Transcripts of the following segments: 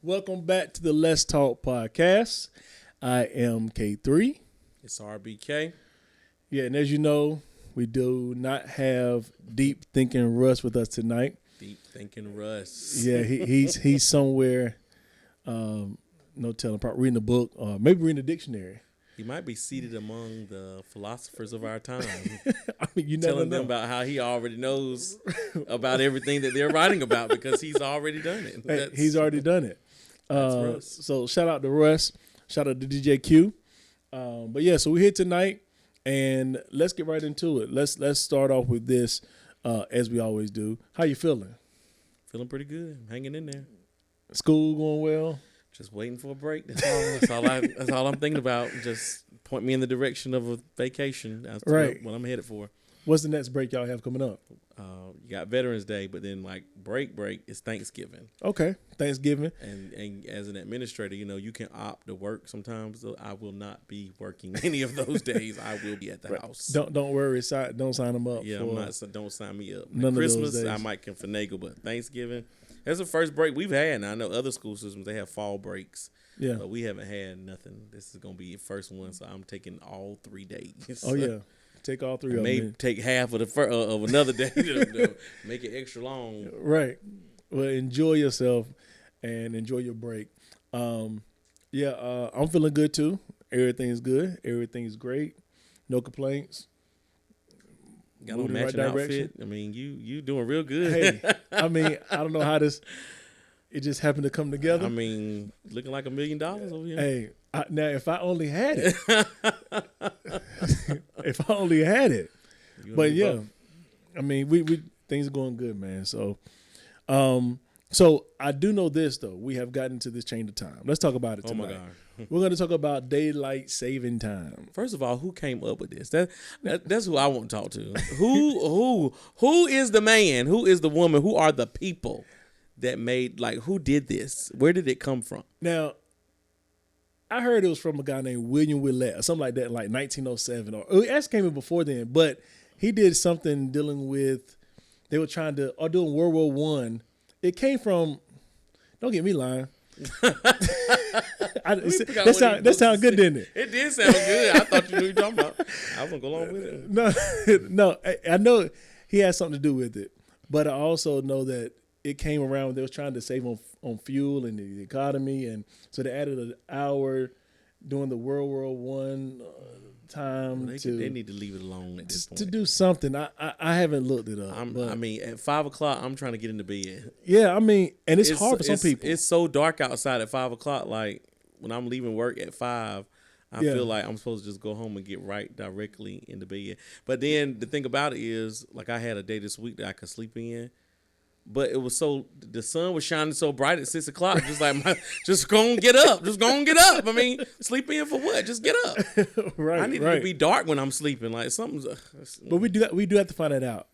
Welcome back to the Let's Talk podcast. I am K3. It's RBK. Yeah, and as you know, we do not have Deep Thinking Russ with us tonight. Deep Thinking Russ. Yeah, he's somewhere, no telling, probably reading a book or maybe reading a dictionary. He might be seated among the philosophers of our time. I mean, you never telling know. them about how he already knows about everything that they're writing about because he's already done it. Hey, he's already done it. That's Russ. So shout out to Russ. Shout out to DJ Q. But yeah, so we're here tonight, and let's get right into it. Let's start off with this, as we always do. How you feeling? Feeling pretty good. I'm hanging in there. School going well? Just waiting for a break. That's all I'm thinking about. Just point me in the direction of a vacation. That's right. What I'm headed for. What's the next break y'all have coming up? You got Veterans Day, but then like break is Thanksgiving. Okay, Thanksgiving. And as an administrator, you can opt to work sometimes. So I will not be working any of those days. I will be at the house. Don't worry. Don't sign them up. Yeah, for don't sign me up. None Christmas, of those days. I might can finagle, but Thanksgiving, that's the first break we've had. Now I know other school systems they have fall breaks. Yeah, but we haven't had nothing. This is gonna be the first one, so I'm taking all 3 days. Oh yeah. Take all three of them. Maybe take half of of another day to make it extra long. Right. Well, enjoy yourself and enjoy your break. I'm feeling good too. Everything is good. Everything is great. No complaints. Got on matching outfit. I mean, you doing real good. Hey, I mean, I don't know how it just happened to come together. I mean, looking like $1 million over here. Hey, now if I only had it. If I only had it. But yeah, I mean, we things are going good, man. So I do know this though. We have gotten to this change of time. Let's talk about it tonight. Oh my God. We're going to talk about daylight saving time. First of all, who came up with this? That's who I want to talk to. Who is the man? Who is the woman? Who are the people that made, like, who did this? Where did it come from? Now, I heard it was from a guy named William Willett or something like that in like 1907. Or it actually came in before then, but he did something dealing with, they were trying to, or doing World War I. It came from, don't get me lying. That sounded good, didn't it? It did sound good. I thought you knew what you were talking about. I was going to go along with No, it. no, I know he had something to do with it, but I also know that it came around when they was trying to save on fuel and the economy, and so they added an hour during the World War I time. They need to leave it alone at this point. To do something. I haven't looked it up. I mean, at 5 o'clock, I'm trying to get into bed. Yeah, I mean, and it's hard for some people. It's so dark outside at 5 o'clock. Like when I'm leaving work at 5, I feel like I'm supposed to just go home and get right directly into bed. But then the thing about it is, like, I had a day this week that I could sleep in. But it was the sun was shining so bright at 6 o'clock. Just go and get up. Just go and get up. I mean, sleep in for what? Just get up. Right. I need it to be dark when I'm sleeping. Like something's. But we do have to find that out.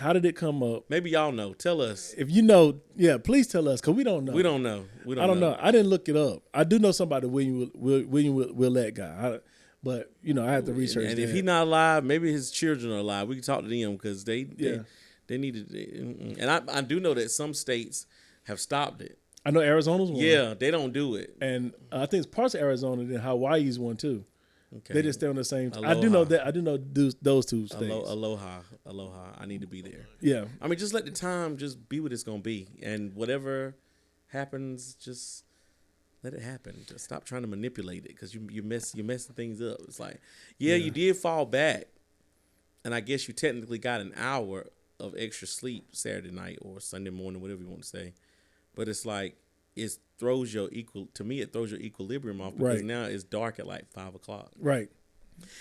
How did it come up? Maybe y'all know. Tell us. If you know, yeah, please tell us, because we don't know. We don't know. I don't know. I didn't look it up. I do know somebody, William Willett guy. But I have to research. And if he's not alive, maybe his children are alive. We can talk to them because they needed it. And I do know that some states have stopped it. I know Arizona's one. Yeah, they don't do it. And I think it's parts of Arizona and Hawaii's one too. Okay. They just stay on the same. Aloha. I do know that. I do know those two states. Aloha. I need to be there. Yeah. I mean, just let the time just be what it's going to be. And whatever happens, just let it happen. Just stop trying to manipulate it because you're messing things up. It's like, you did fall back. And I guess you technically got an hour of extra sleep Saturday night or Sunday morning, whatever you want to say, but it's like it throws your equilibrium off because now it's dark at like 5 o'clock. Right.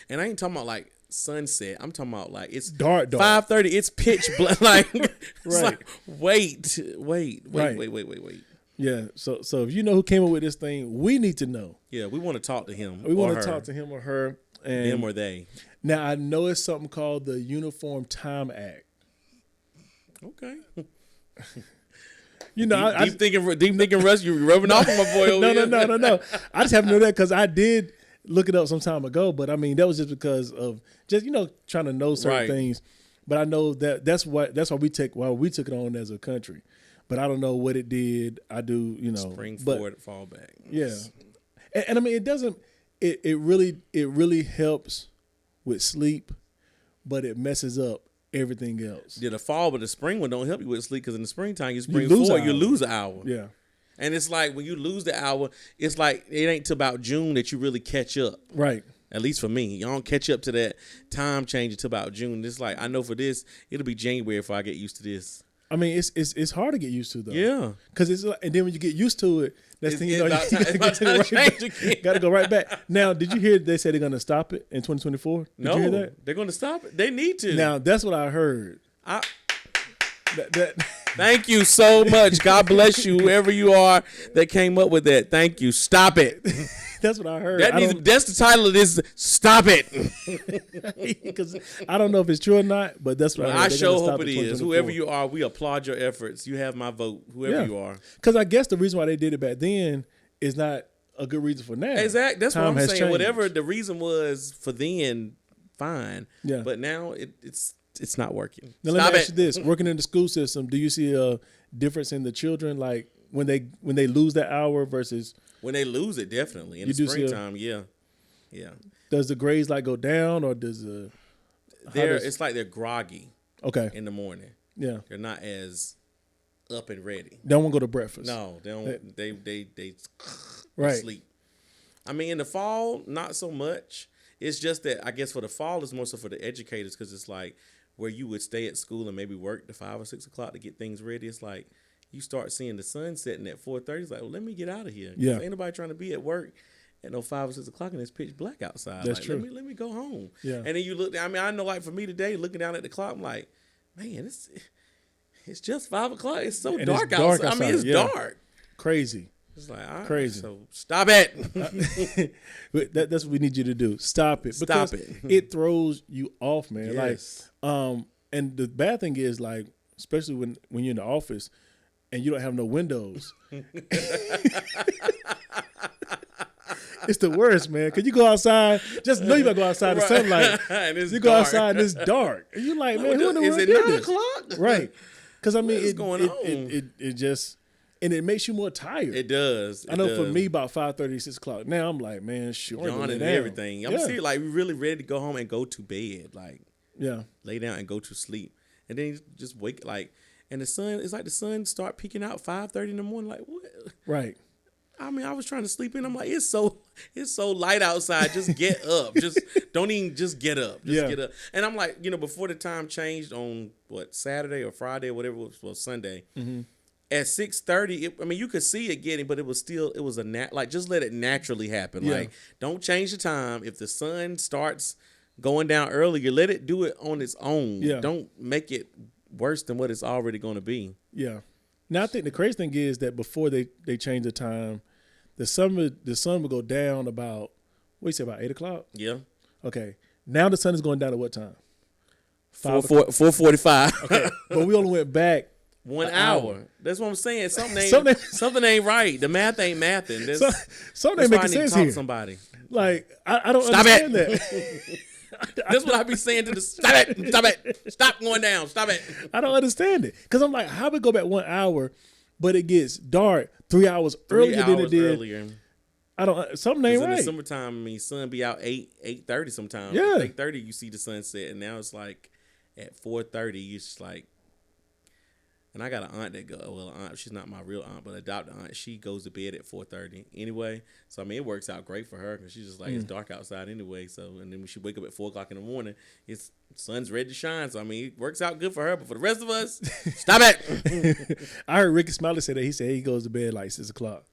And I ain't talking about like sunset. I'm talking about like it's dark. 5:30. It's pitch black. Like it's right. like wait. Yeah. So if you know who came up with this thing, we need to know. Yeah, we want to talk to him. We want to talk to him or her. And them or they. Now I know it's something called the Uniform Time Act. Okay. Deep thinking, Russ, you rubbing off on my boy over here. No. I just happen to know that because I did look it up some time ago, but I mean that was just because of just trying to know certain things. But I know that's why we took it on as a country. but I don't know what it did. I do, Spring but forward, fall back. yeah, and I mean it doesn't. It really helps with sleep, but it messes up everything else. Yeah, the fall, but the spring one don't help you with sleep because in the springtime you spring lose forward, an you hour. lose an hour. Yeah, And it's like when you lose the hour, it's like it ain't till about June that you really catch up. right. At least for me, you don't catch up to that time change until about June. It's like I know for this, it'll be January before I get used to this. I mean, it's hard to get used to though. Yeah, Because it's like, and then when you get used to it, next thing you know, it's you about time- it's about time to change again. Got to go right back. Now, did you hear they said they're going to stop it in 2024? Did no, you hear that? they're going to stop it. They need to. Now, that's what I heard. That Thank you so much. God bless you, whoever you are that came up with that. Thank you. Stop it. that's what I heard. That's the title of this. Stop it. Because I don't know if it's true or not, but that's what I heard. I They're sure gonna stop hope it in is. 2024. Whoever you are, we applaud your efforts. You have my vote. Whoever you are. Because I guess the reason why they did it back then is not a good reason for now. Exactly. That's Time what I'm has saying. changed. Whatever the reason was for then, fine. Yeah. But now it's not working. Now let Stop me ask it. you this: working in the school system, do you see a difference in the children, like when they lose that hour versus When they lose it, definitely. In You the do see a- springtime, yeah. does the grades like go down or does It's like they're groggy okay in the morning. yeah They're not as up and ready. don't want to go to breakfast No, they don't. They right sleep. I mean, in the fall, not so much. It's just that I guess for the fall, it's more so for the educators because it's like where you would stay at school and maybe work to 5 or 6 o'clock to get things ready. It's like you start seeing the sun setting at 4:30. It's like, well, let me get out of here. 'Cause Yeah. ain't nobody trying to be at work at no 5 or 6 o'clock and it's pitch black outside. That's like, true. Let me go home. Yeah. And then you look. I mean, I know like for me today, looking down at the clock, I'm like, man, it's just 5 o'clock. It's so And dark, it's dark outside. I mean, it's outside, yeah. dark. crazy It's like, all right, Crazy. So stop it. But that's what we need you to do. Stop it. Stop Because it. it throws you off, man. Yes. Like, and the bad thing is, like, especially when you're in the office and you don't have no windows. It's the worst, man. Cause you go outside, just know you gotta go outside. The Right. sunlight. And it's You go dark. outside and it's dark. And you're like, man, who in the Is world it did 9 this? o'clock? Right. Because I mean, What is going on? it just, and it makes you more tired. It does. I know for me, about 5:30, 6 o'clock. Now I'm like, man, sure. yawning and everything. I'm serious. Like we really ready to go home and go to bed. Like Yeah. lay down and go to sleep, and then you just wake like. And the sun, it's like the sun start peeking out 5:30 in the morning. Like what? Right. I mean, I was trying to sleep in. I'm like, it's so light outside. Just get up. Just don't even just get up. Just Yeah. get up. And I'm like, before the time changed on Saturday or Friday or whatever it was Sunday. Mm-hmm. At 6:30, I mean, you could see it getting, but it was like just let it naturally happen. Yeah. Like, don't change the time. If the sun starts going down earlier, let it do it on its own. Yeah. Don't make it worse than what it's already going to be. Yeah. Now I think the crazy thing is that before they change the time, the sun would go down about what you say about 8 o'clock. Yeah. Okay. Now the sun is going down at what time? 4:45. Okay. But we only went back 1 an hour. hour. That's what I'm saying. Something Something- ain't right. The math ain't mathing. something that's ain't why I making need to sense talk to here. somebody. Like I don't Stop understand it. that. That's what I be saying to the stop it. Stop going down. Stop it. I don't understand it because I'm like, how we go back 1 hour, but it gets dark 3 hours earlier 3 than it hours did. earlier. I don't. Something ain't In the right. summertime, I mean, sun be out 8:30 sometimes. Yeah. 8:30 you see the sunset, and now it's like at 4:30 it's just like. And I got an aunt aunt. She's not my real aunt, but adopted aunt. She goes to bed at 4:30 anyway. So I mean, it works out great for her because she's just like it's dark outside anyway. So and then when she wake up at 4 o'clock in the morning, it's sun's ready to shine. So I mean, it works out good for her. But for the rest of us, stop it. I heard Ricky Smiley say that. He said he goes to bed like 6 o'clock,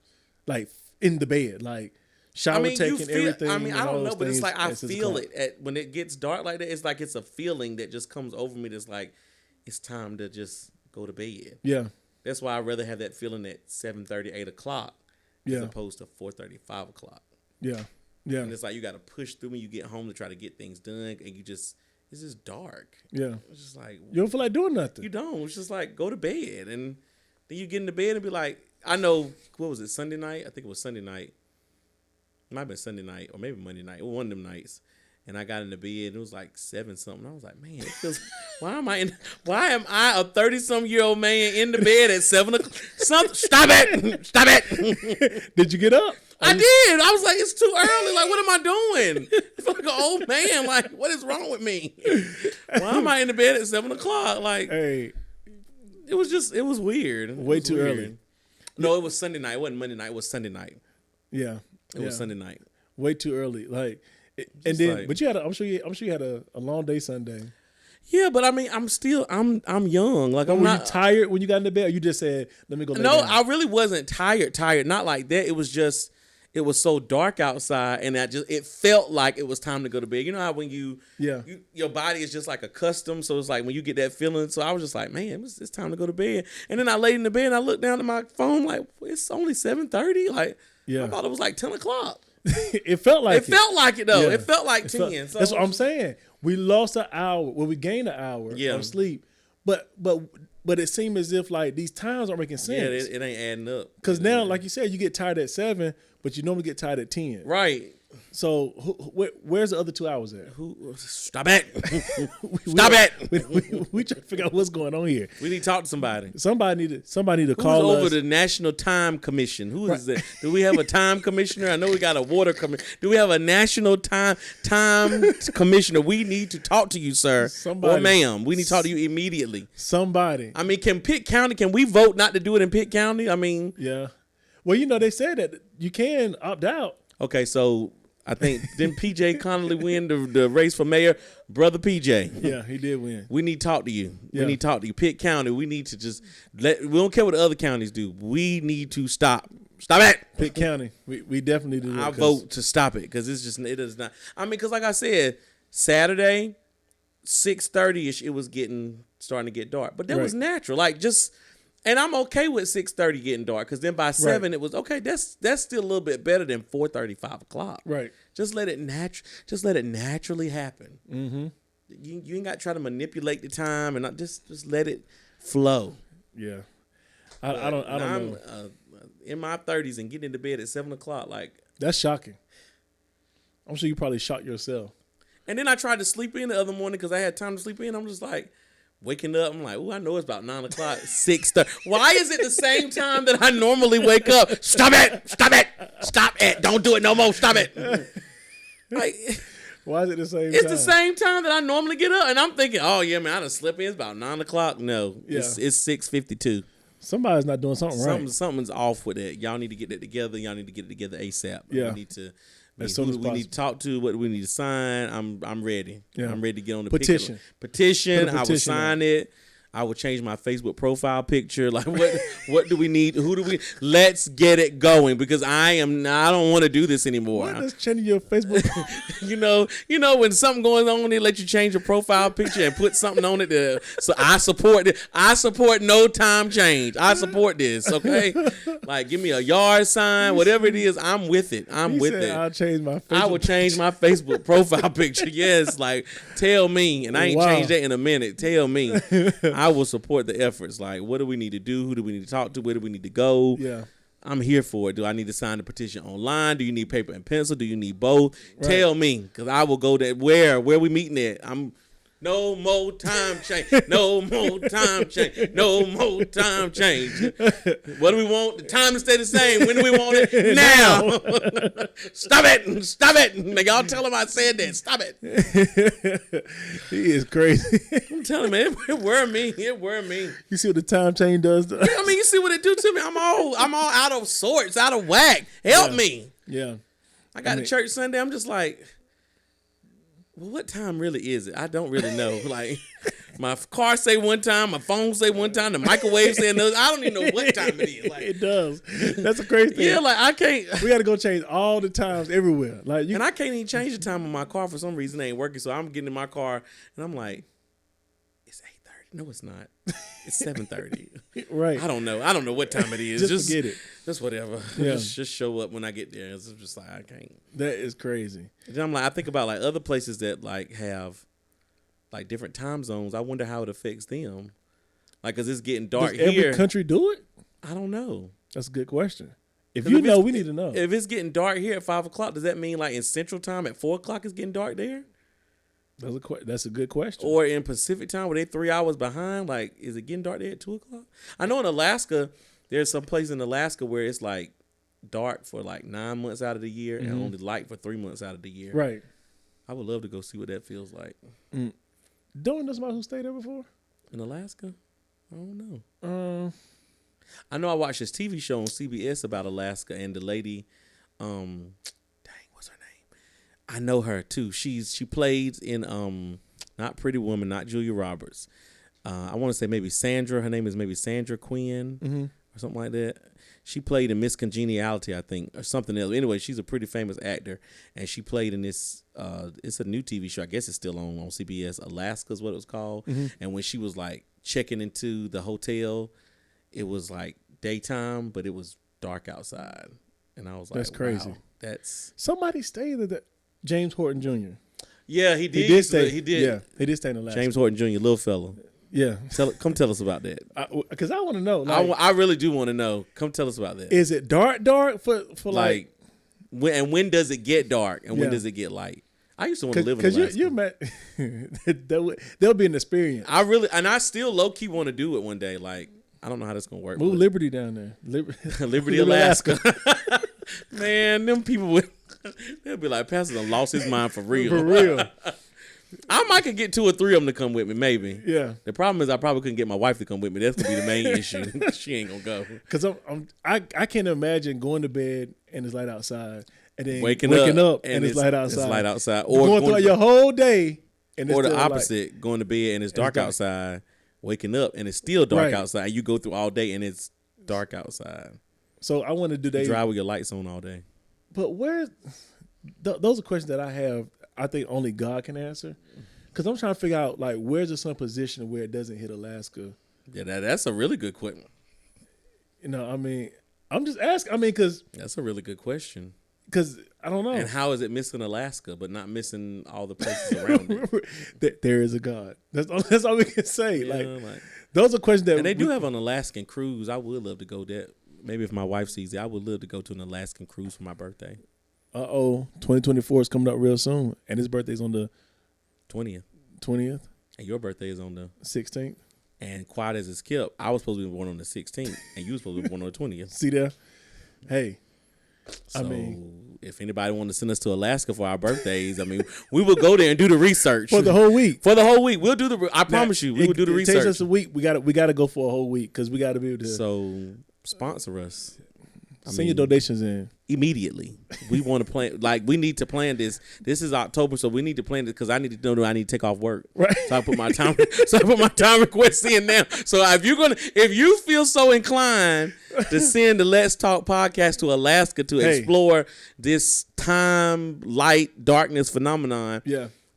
like in the bed, like shower I mean, taking everything. I mean, and I all don't those know, but it's things like I at 6 feel o'clock. it when it gets dark like that. It's like it's a feeling that just comes over me. That's like it's time to just go to bed. Yeah, That's why I'd rather have that feeling at 7:30, 8 o'clock as Yeah. opposed to 4:30, 5 o'clock. yeah, yeah, And it's like you got to push through when you get home to try to get things done, and it's just dark. yeah. It's just like You don't feel like doing nothing. you don't. It's just like go to bed, and then you get into bed and be like, I know what was it Sunday night? I think it was Sunday night. It might have been Sunday night or maybe Monday night. One of them nights. And I got in the bed. It was like 7 something. I was like, man, it feels. Why am I a 30-some-year-old man in the bed at 7 o'clock? Stop it! Stop it! Did you get up? I did. I was like, it's too early. Like, what am I doing? I feel like an old man. Like, what is wrong with me? Why am I in the bed at 7 o'clock? Like, Hey, it was weird. Way too early. No, it was Sunday night. It wasn't Monday night. It was Sunday night. yeah. It was Sunday night. Way too early. Like, and Just then, like- but you had, I'm sure you had a long day Sunday. Yeah, but I mean, I'm young. Like, Were I'm you not tired when you got in the bed? Or you just said, "Let me go." Lay No, down? I really wasn't tired. Not like that. It was just, it was so dark outside, and it felt like it was time to go to bed. You know how when your body is just like accustomed, so it's like when you get that feeling. So I was just like, man, it's time to go to bed. And then I laid in the bed and I looked down at my phone, like, it's only 7:30. Like, Yeah. I thought it was like 10 o'clock. It felt like It felt like it though. Yeah. It felt like It 10. felt- So that's what I'm saying. We lost an hour. Well, we gained an hour Yeah. of sleep, but it seemed as if like these times aren't making yeah, sense. it ain't adding up. Because now, like you said, you get tired at 7, but you normally get tired at 10. Right. So where's the other 2 hours at? Stop it. Stop it. We trying to figure out what's going on here. We need to talk to somebody. Somebody need to Who's call over us. the National Time Commission? Who is that? Do we have a time commissioner? I know we got a water commissioner. Do we have a national time commissioner? We need to talk to you, sir. Somebody. Or ma'am. We need to talk to you immediately. Somebody. I mean, can we vote not to do it in Pitt County? I mean, Yeah. Well, they said that you can opt out. okay, so I think didn't PJ Connolly win the race for mayor? Brother PJ. Yeah, he did win. We need to talk to you. Yeah. We need to talk to you. Pitt County, we need to just we don't care what the other counties do. We need to stop. Stop it. Pitt County. We definitely do that. I vote to stop it because it is not. I mean, because like I said, Saturday, 6:30ish, it was starting to get dark, but that was Right. natural. Like and I'm okay with 6:30 getting dark because then by 7 it was okay. That's still a little bit better than 4:30, 5 o'clock. Right. Just let it naturally happen. Mm-hmm. You ain't got to try to manipulate the time and not just let it flow. Yeah. I don't I'm know. in my 30s and getting into bed at 7 o'clock, like. That's shocking. I'm sure you probably shocked yourself. And then I tried to sleep in the other morning because I had time to sleep in. I'm just like waking up. I'm like, oh, I know it's about 9 o'clock, 6:30. Why is it the same time that I normally wake up? Stop it! Stop it! Stop it! Don't do it no more. Stop it! Like, Why is it the same it's time? the same time that I normally get up, and I'm thinking, oh yeah, man, I done slept in. It's about 9 o'clock. No, it's 6:52. Somebody's not doing something right. Something's off with it. Y'all need to get that together. Y'all need to get it together ASAP. Yeah. We need to. As soon as we need possible. to talk to, what do we need to sign. I'm ready. Yeah. I'm ready to get on the Petition. Petition. Put a I will petition sign it. I will change my Facebook profile picture. Like what do we need? Who do we? Let's get it going because I don't want to do this anymore. What is changing your Facebook? You know when something going on, they let you change your profile picture and put something on it. So I support it. I support no time change. I support this. Okay, like give me a yard sign, whatever it is. I'm with it. I'm He with said, it. I'll change my Facebook. I will change my Facebook profile picture. Yes, like tell me, and I ain't Wow. changed that in a minute. Tell me, I will support the efforts. Like, what do we need to do? Who do we need to talk to? Where do we need to go? Yeah. I'm here for it. Do I need to sign the petition online? Do you need paper and pencil? Do you need both? Right. Tell me, because I will go there. Where we meeting at? No more time change. No more time change. No more time change. What do we want? The time to stay the same. When do we want it? Now. Stop it. Stop it. Like, y'all tell him I said that. Stop it. He is crazy. I'm telling him, it worried me. It worried me. You see what the time change does to us? I mean, you see what it do to me? I'm all out of sorts, out of whack. Help me. Yeah. I got to church Sunday. I'm just like, well, what time really is it? I don't really know. Like, my car say one time, my phone say one time, the microwave say another. I don't even know what time it is. Like, It does. That's a crazy thing. yeah, like I can't. We got to go change all the times everywhere. Like you, And I can't even change the time on my car for some reason. It ain't working. So I'm getting in my car and I'm like, it's 8:30. No, it's not. It's 7:30. right? I don't know. I don't know what time it is. Just forget it. Just whatever. Yeah. Just show up when I get there. It's just like I can't. That is crazy. Then I'm like, I think about like other places that like have like different time zones. I wonder how it affects them. Like, cause it's getting dark Does every here. country do it? I don't know. That's a good question. If 'Cause you if know, it's- we need to know. If it's getting dark here at 5 o'clock, does that mean like in Central Time at 4 o'clock it's getting dark there? That's a good question. Or in Pacific time, were they 3 hours behind? Like, is it getting dark there at 2:00? I know in Alaska, there's some place in Alaska where it's like dark for like 9 months out of the year and only light for 3 months out of the year. Right. I would love to go see what that feels like. Don't you know somebody who stayed there before? In Alaska? I don't know. I know I watched this TV show on CBS about Alaska, and the lady, dang, what's her name? I know her too. She played in not Pretty Woman, not Julia Roberts. I want to say maybe Sandra. Her name is maybe Sandra Quinn or something like that. She played in Miss Congeniality, I think, or something else. Anyway, she's a pretty famous actor, and she played in this. It's a new TV show. I guess it's still on CBS. Alaska is what it was called. And when she was like checking into the hotel, it was like daytime, but it was dark outside, and I was like, "That's crazy." Wow, that's somebody stayed there. James Horton Jr. Yeah, he did. He did stay. He did. Yeah, he did stay in Alaska. James Horton Jr., little fella. Yeah, come tell us about that. Because I want to know. Like, I really do want to know. Come tell us about that. Is it dark for like when does it get dark and when does it get light? I used to want to live in Alaska. Because there'll be an experience. I still low key want to do it one day. Like, I don't know how that's gonna work. Move Liberty down there. Liberty, Alaska. Man, them people they'll be like, Pastor done lost his mind for real. For real. I might could get 2 or 3 of them to come with me, maybe. Yeah. The problem is I probably couldn't get my wife to come with me. That's gonna be the main issue. She ain't gonna go. Because I can't imagine going to bed and it's light outside, and then waking up and it's light outside. It's light outside. Or going through your whole day, and it's or the opposite, going to bed and it's dark outside. Waking up and it's still dark outside. You go through all day and it's dark outside. So I want to do that. Drive with your lights on all day. But those are questions that I have. I think only God can answer. Because I'm trying to figure out, like, where's the sun position where it doesn't hit Alaska? Yeah, that's a really good question. You know, I mean, I'm just asking. I mean, because that's a really good question. Because I don't know. And how is it missing Alaska, but not missing all the places around it? There is a God. That's all we can say. Yeah, like those are questions that. And they do have an Alaskan cruise. I would love to go there. Maybe if my wife sees it, I would love to go to an Alaskan cruise for my birthday. 2024 is coming up real soon, and his birthday's on the 20th. And your birthday is on the 16th. And quiet as it's kept, I was supposed to be born on the 16th, and you were supposed to be born on the 20th. See there? Hey. So, I mean, if anybody wanted to send us to Alaska for our birthdays, I mean, we will go there and do the research for the whole week. We'll do the. I promise you, we will do the research. It takes us a week. We got to go for a whole week because we got to be able to. So sponsor us. Send your donations in immediately. We want to plan. Like, we need to plan this. This is October, so we need to plan this because I need to know that I need to take off work. Right. So I put my time. Requests in now. So if you feel so inclined to send the Let's Talk podcast to Alaska to explore this time, light, darkness phenomenon,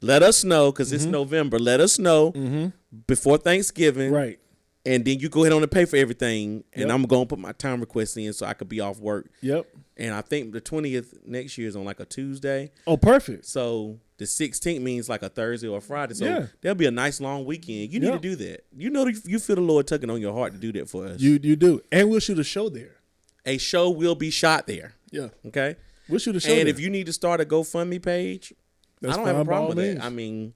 let us know because it's November. Let us know before Thanksgiving, right? And then you go ahead on and pay for everything, and I'm going to put my time request in so I could be off work. Yep. And I think the 20th next year is on like a Tuesday. Oh, perfect. So the 16th means like a Thursday or a Friday. So there'll be a nice long weekend. You need to do that. You know, you feel the Lord tugging on your heart to do that for us. You do. And we'll shoot a show there. A show will be shot there. Yeah. Okay? We'll shoot a show And if you need to start a GoFundMe page, I don't have a problem with means. that. I mean,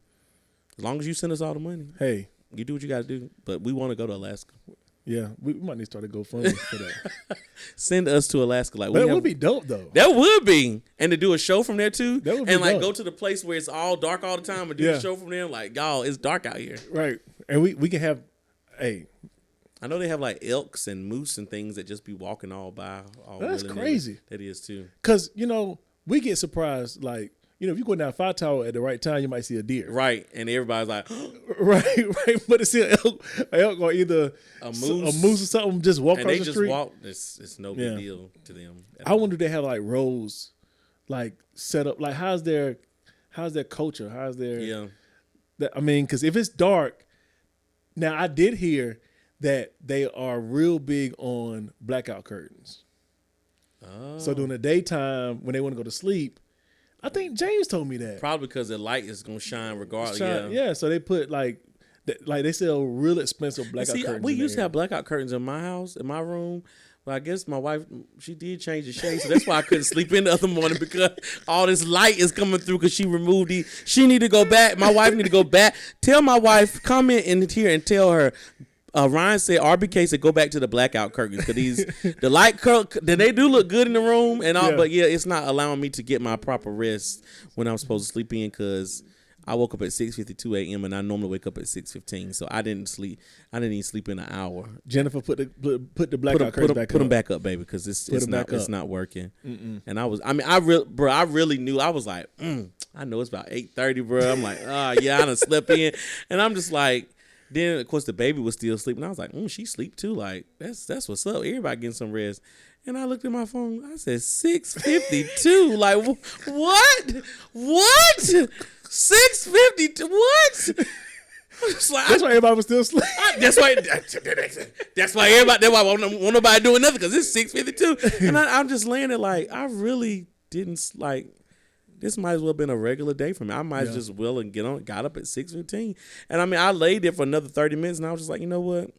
as long as you send us all the money. Hey. You do what you got to do, but we want to go to Alaska. Yeah, we might need to start a GoFundMe for that. Send us to Alaska. Like, that would be dope, though. That would be. And to do a show from there, too. That would be and, like, dope. go to the place where it's all dark all the time and do the show from there. Like, y'all, it's dark out here. Right. And we can have, I know they have, like, elks and moose and things that just be walking all by. That's crazy. That is, too. Because, we get surprised, like, if you go down Fire Tower at the right time, you might see a deer. Right. And everybody's like, right. But it's still an elk or either a moose or something just walk across the street. And they just walk. It's no big deal to them. I wonder if they have like rows, like set up. Like how's their culture? How's their because if it's dark, now I did hear that they are real big on blackout curtains. Oh. So during the daytime when they want to go to sleep. I think James told me that. Probably because the light is going to shine regardless. Yeah, so they put like they sell real expensive blackout curtains. We used to have blackout curtains in my house, in my room, But I guess my wife, she did change the shade, so that's why I couldn't sleep in the other morning because all this light is coming through because she removed the. She need to go back. My wife need to go back. Tell my wife, come in here and tell her. Ryan said RBK said go back to the blackout curtains because the light they do look good in the room and all, but yeah, it's not allowing me to get my proper rest when I'm supposed to sleep in because I woke up at 6:52 a.m. and I normally wake up at 6:15, so I didn't sleep. I didn't even sleep in an hour. Jennifer, put the blackout curtains back up. Put them back up, baby, because it's not working. And I really knew. I was like, I know it's about 8:30, bro. I'm like, yeah, I done slept in, and I'm just like. Then of course the baby was still sleeping. I was like, she sleep too. Like that's what's up. Everybody getting some rest. And I looked at my phone. I said 6:52. Like what? 6:52. What? That's why everybody was still asleep. That's why everybody. That's why won't nobody doing nothing because it's 6:52. And I'm just laying there like I really didn't like. This might as well have been a regular day for me. I might just well and got up at 6:15. And I mean, I laid there for another 30 minutes and I was just like, you know what?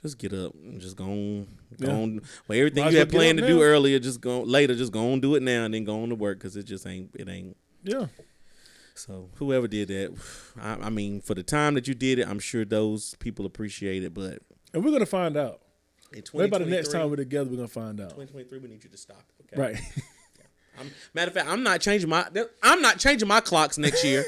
Just get up and just go on. Well, everything you had planned to do earlier, just go on, do it now and then go on to work because it ain't. Yeah. So whoever did that, I mean, for the time that you did it, I'm sure those people appreciate it. But and we're gonna find out. Maybe by the next time we're together, we're gonna find out. 2023, we need you to stop. Okay? Right. Matter of fact, I'm not changing my clocks next year.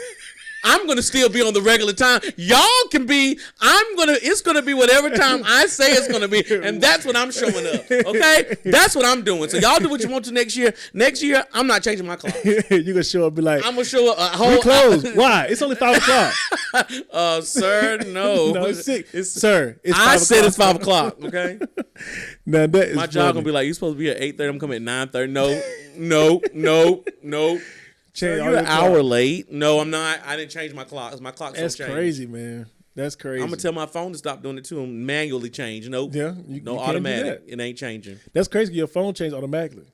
I'm gonna still be on the regular time. Y'all can be. It's gonna be whatever time I say it's gonna be, and that's when I'm showing up. Okay, that's what I'm doing. So y'all do what you want to next year. Next year, I'm not changing my clock. You gonna show up and be like, I'm gonna show up. We closed. Why? It's only 5 o'clock. Sir, no. No, it's 6. Sir, it's 5 I o'clock. said it's 5 o'clock. Okay. Now that is my job gonna be like, you supposed to be at 8:30. I'm coming at 9:30. No. You're an hour late. No, I'm not. I didn't change my clock. My clock's That's don't change. crazy, man. That's crazy. I'm gonna tell my phone to stop doing it too and manually change. Nope. Yeah. No automatic. It ain't changing. That's crazy. Your phone changed automatically.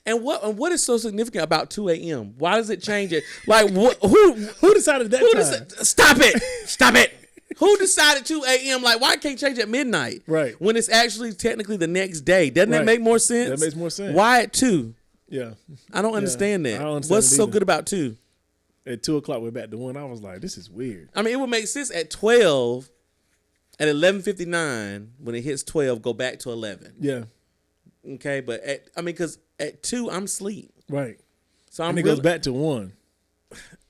And what is so significant about 2 a.m.? Why does it change it? Like who decided that time? Stop it. Who decided 2 a.m.? Like, why can't change at midnight? Right. When it's actually technically the next day. Doesn't that make more sense? That makes more sense. Why at 2? Yeah. I don't understand that. I don't understand What's so good about 2? At 2 o'clock, we're back to 1. I was like, this is weird. I mean, it would make sense at 12, at 11:59, when it hits 12, go back to 11. Yeah. Okay, but because at 2, I'm asleep. Right. So it goes back to 1.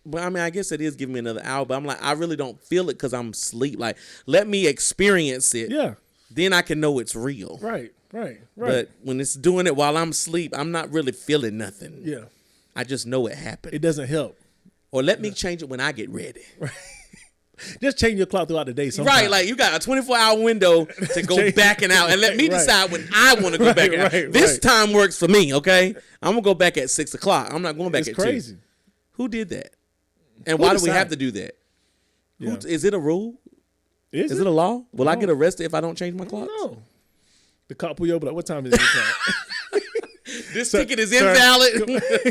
But I mean, I guess it is giving me another hour, but I'm like, I really don't feel it because I'm asleep. Like, let me experience it. Yeah. Then I can know it's real. Right. But when it's doing it while I'm asleep, I'm not really feeling nothing. Yeah. I just know it happened. It doesn't help. Or let me change it when I get ready. Right. Just change your clock throughout the day sometime. Right, like you got a 24-hour window to go back and out and let me decide when I want to go back and out. This time works for me, okay? I'm going to go back at 6 o'clock. I'm not going back at 2. It's crazy. Who did that? And why do we have to do that? Yeah. Is it a rule? Is it a law? Will I get arrested if I don't change my clock? No. The cop pull you over like, what time is it? This ticket is invalid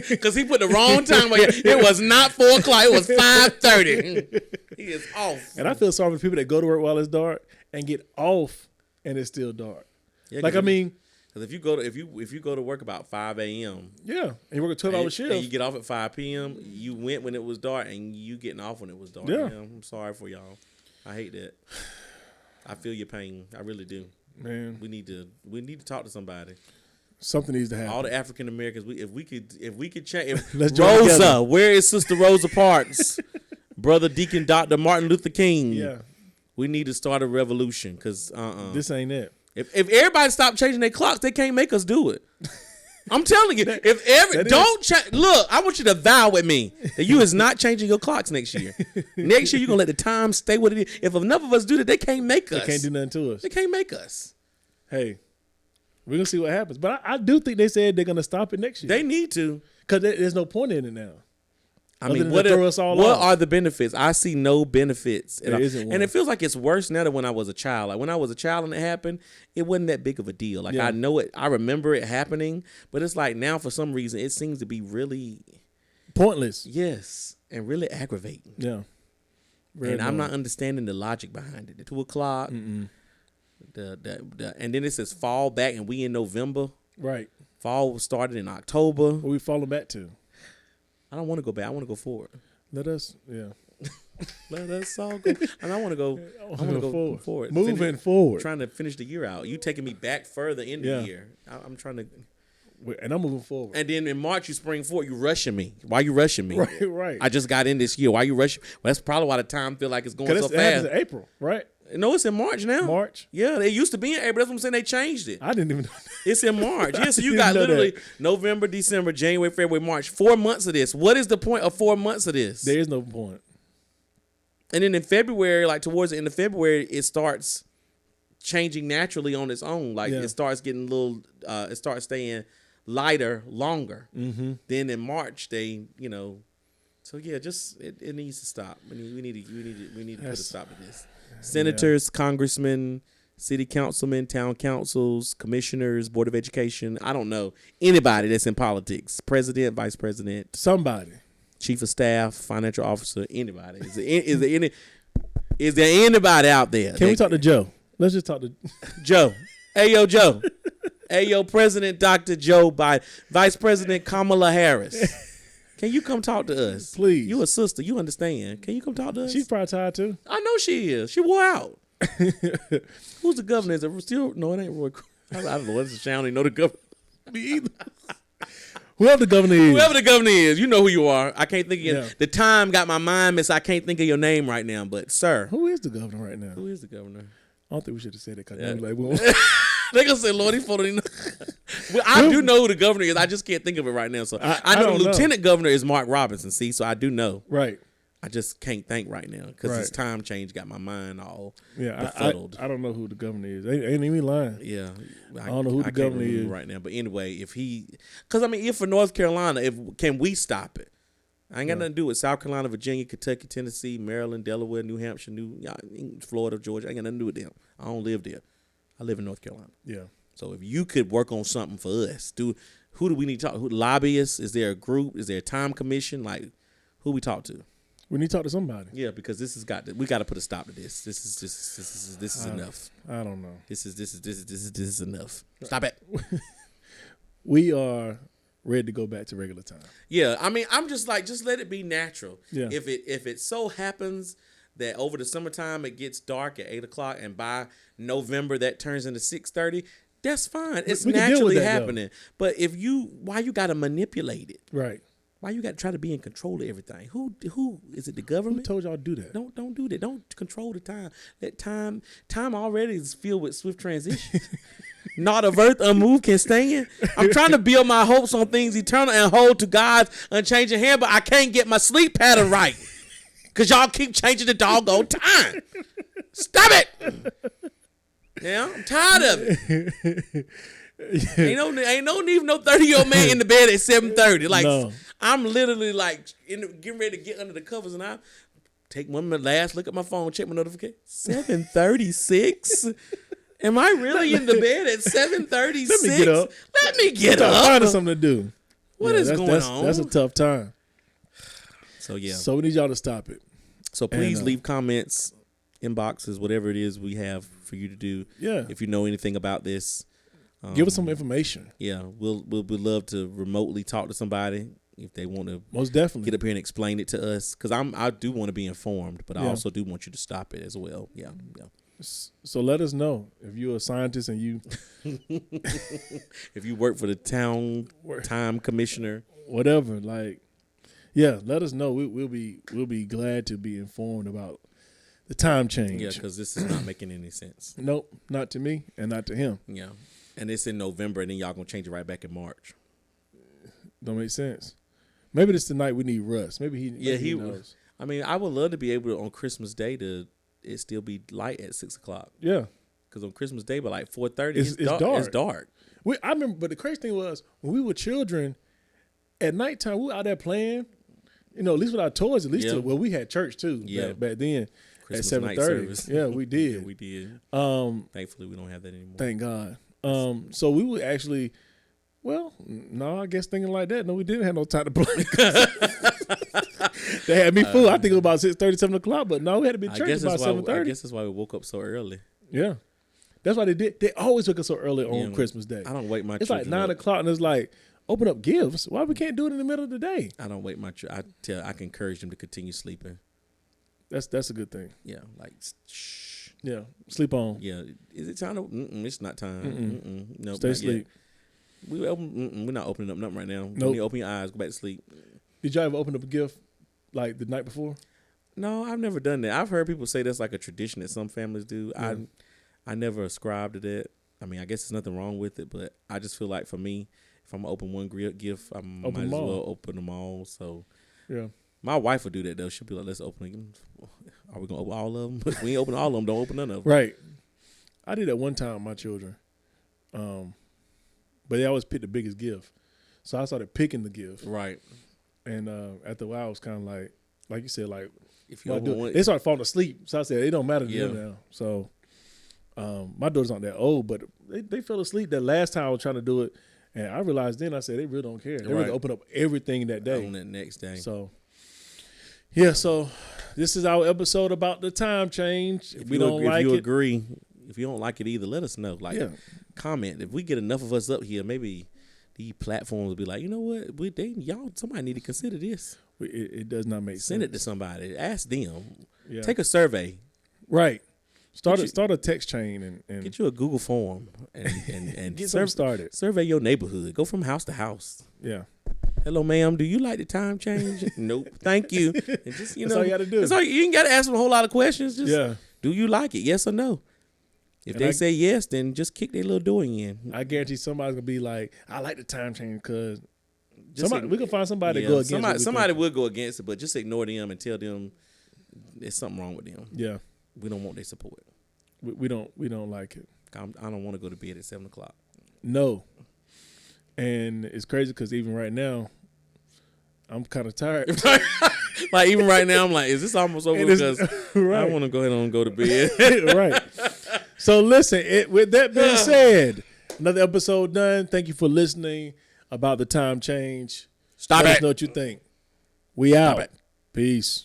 because he put the wrong time. It was not 4 o'clock. It was 5:30. He is off. And I feel sorry for people that go to work while it's dark and get off and it's still dark. Yeah, because if you go to work about 5 a.m. Yeah, and you work a 12-hour shift, and you get off at 5 p.m. You went when it was dark, and you getting off when it was dark. Yeah, I'm sorry for y'all. I hate that. I feel your pain. I really do. Man, we need to talk to somebody. Something needs to happen. All the African Americans, if we could change. Rosa, where is Sister Rosa Parks? Brother Deacon Dr. Martin Luther King. Yeah, we need to start a revolution because this ain't it. If everybody stop changing their clocks, they can't make us do it. I'm telling you, look, I want you to vow with me that you is not changing your clocks next year. Next year, you're going to let the time stay what it is. If enough of us do that, they can't make us. They can't do nothing to us. They can't make us. Hey, we're going to see what happens. But I do think they said they're going to stop it next year. They need to. Because there's no point in it now. I mean, what are the benefits? I see no benefits. There isn't one. And it feels like it's worse now than when I was a child. Like when I was a child and it happened, it wasn't that big of a deal. Like I know it, I remember it happening, but it's like now for some reason it seems to be really pointless. Yes, and really aggravating. Yeah. I'm not understanding the logic behind it. The 2 o'clock. And then it says fall back, and we in November. Right. Fall started in October. What we falling back to? I don't want to go back. I want to go forward. Let us, yeah. Let us all go. And I want to go. I want to go forward. Moving forward. Trying to finish the year out. You taking me back further in the year. I'm trying to. And I'm moving forward. And then in March you spring forward. You rushing me. Why you rushing me? Right. I just got in this year. Why you rushing? Well, that's probably why the time feel like it's going so It happens fast. in April, right? No, it's in March now. March. Yeah, it used to be in April. That's what I'm saying. They changed it. I didn't even know. It's in March. Yeah, so you Didn't got know literally that. November, December, January, February, March. 4 months of this. What is the point of 4 months of this? There is no point. And then in February, like towards the end of February, it starts changing naturally on its own. Like it starts getting a little, it starts staying lighter longer. Mm-hmm. Then in March, they, so yeah, just it needs to stop. We need to put a stop to this. Senators, congressmen, city councilmen, town councils, commissioners, board of education. I don't know anybody that's in politics. President, vice president, Somebody. chief of staff, financial officer, anybody. Is there anybody out there? Can we talk to Joe? Let's just talk to Joe? Hey yo, Joe. Hey yo, President Dr. Joe Biden, Vice President Kamala Harris. Can you come talk to us? Please. You a sister. You understand. Can you come talk to us? She's probably tired too. I know she is. She wore out. Who's the governor? Is it still? No, it ain't Roy. I don't know. What's the sound? You know the governor. Me either. Whoever the governor is. Whoever the governor is, you know who you are. I can't think of your, Yeah. the time got my mind miss. I can't think of your name right now. But sir, Who is the governor right now? who is the governor? I don't think we should have said it because Yeah. like, well, They gonna say, Lord, he photo. Well, I do know who the governor is. I just can't think of it right now. So I know don't the know. lieutenant governor is Mark Robinson. See, so I do know. right. I just can't think right now because Right. this time change got my mind all Yeah, befuddled. I don't know who the governor is. Ain't even lying. Yeah, I don't know who the can't governor remember is. right now. But anyway, if for North Carolina, can we stop it? I ain't got nothing to do with South Carolina, Virginia, Kentucky, Tennessee, Maryland, Delaware, New Hampshire, Florida, Georgia. I ain't got nothing to do with them. I don't live there. I live in North Carolina. Yeah. So if you could work on something for us, who do we need to talk? Who lobbyists? Is there a group? Is there a time commission? Like who we talk to? We need to talk to somebody. Yeah, because we got to put a stop to this. This is enough. I don't know. This is enough. Stop it. We are ready to go back to regular time. Yeah, I mean, I'm just like, just let it be natural. Yeah. If it so happens that over the summertime it gets dark at 8:00 and by November that turns into 6:30, that's fine. It's we can deal with naturally that, happening. But why you got to manipulate it? Right. Why you got to try to be in control of everything? Who is it? The Who government? told y'all to do that? Don't do that. Don't control the time. Let time already is filled with swift transition. Not of earth unmoved can stand. I'm trying to build my hopes on things eternal and hold to God's unchanging hand, but I can't get my sleep pattern right. Cause y'all keep changing the doggone time. Stop it. Yeah, I'm tired of it. Ain't no need for no 30-year-old man in the bed at 7:30. Like No. I'm literally like getting ready to get under the covers, and I take one last look at my phone, check my notification. 7:36. Am I really in the bed at 7:36? Let me get up. Let me get Start up. finding something to do. What is that's, going that's, on? That's a tough time. So yeah. So we need y'all to stop it. So please And, leave comments, inboxes, whatever it is we have for you to do. Yeah. If you know anything about this, Give us some information. yeah, we'll love to remotely talk to somebody if they want to Most definitely. get up here and explain it to us. Because I do want to be informed, but I Yeah. also do want you to stop it as well. Yeah, yeah. So let us know if you're a scientist and you If you work for the town time commissioner, whatever, like, yeah, let us know. We'll be glad to be informed about the time change. yeah, because this is not making any sense. Nope, not to me and not to him. Yeah, and it's in November, and then y'all gonna change it right back in March. Don't make sense. Maybe this tonight we need Russ. Maybe he knows. I mean, I would love to be able to on Christmas Day to it still be light at 6:00. Yeah, Because on Christmas Day, by like 4:30, It's dark. It's dark. I remember, but the crazy thing was when we were children, at nighttime we were out there playing. You know, at least with our toys. At least Yeah. We had church too. Yeah. back then Christmas at night 7:30. service. Yeah, we did. Yeah, we did. Thankfully, we don't have that anymore. Thank God. So we would actually, well, no, I guess thinking like that. No, we didn't have no time to play. They had me fooled. I think it was about 6:30, 7 o'clock, but no, we had to be in church about I 7:30. guess that's why we woke up so early. Yeah. That's why they did. They always wake up so early on Yeah. Christmas Day. I don't wake my. It's like children 9 up. o'clock, and it's like open up gifts. Why we can't do it in the middle of the day? I don't wake my. I can encourage them to continue sleeping. That's a good thing. Yeah, like shh. Yeah, sleep on. Yeah, is it time to? It's not time. No, Stay asleep. We open. We're not opening up nothing right now. Nope. You open your eyes, go back to sleep. Did y'all ever open up a gift like the night before? No, I've never done that. I've heard people say that's like a tradition that some families do. Yeah. I never ascribed to that. I mean, I guess there's nothing wrong with it, but I just feel like for me, if I'm gonna open one gift, I might Open as them all. well open them all. So Yeah. my wife will do that though. She'll be like, "Let's open them. Are we gonna open all of them? If we ain't open all of them, don't open none of them." Right. I did that one time with my children. But they always pick the biggest gift. So I started picking the gift. Right. And after a while, I was kind of like you said, like, If you what I open do? one, They started falling asleep. So I said, it don't matter to them Yeah. now. So my daughters aren't that old, but they fell asleep that last time I was trying to do it. And I realized then, I said, they really don't care. They really Right. open up everything that day. on that next day. So, yeah, so this is our episode about the time change. If We you don't agree, like if you it. agree, if you don't like it either, let us know. Like, Yeah. comment. If we get enough of us up here, maybe these platforms will be like, you know what, somebody need to consider this. It does not make Send sense. it to somebody. Ask them. Yeah. Take a survey. Right. Start Get a text chain and Get you a Google form and get something started. survey your neighborhood. Go from house to house. Yeah. Hello, ma'am. Do you like the time change? Nope. Thank you. And just That's all you gotta do. That's all you ain't got to ask them a whole lot of questions. Just Yeah. do you like it? Yes or no. If And they I- say yes, then just kick their little door in. I guarantee somebody's gonna be like, I like the time change because Just we can find somebody yeah, to go against. what we somebody think. will go against it, but just ignore them and tell them there's something wrong with them. Yeah. We don't want their support. We don't like it. I don't want to go to bed at 7:00. No. And it's crazy because even right now, I'm kind of tired. Like even right now, I'm like, is this almost over? And it's- Because right. I want to go ahead and go to bed. Right. So listen, with that being said, another episode done. Thank you for listening about the time change. Stop Let us it. know what you think. We out. it. Peace.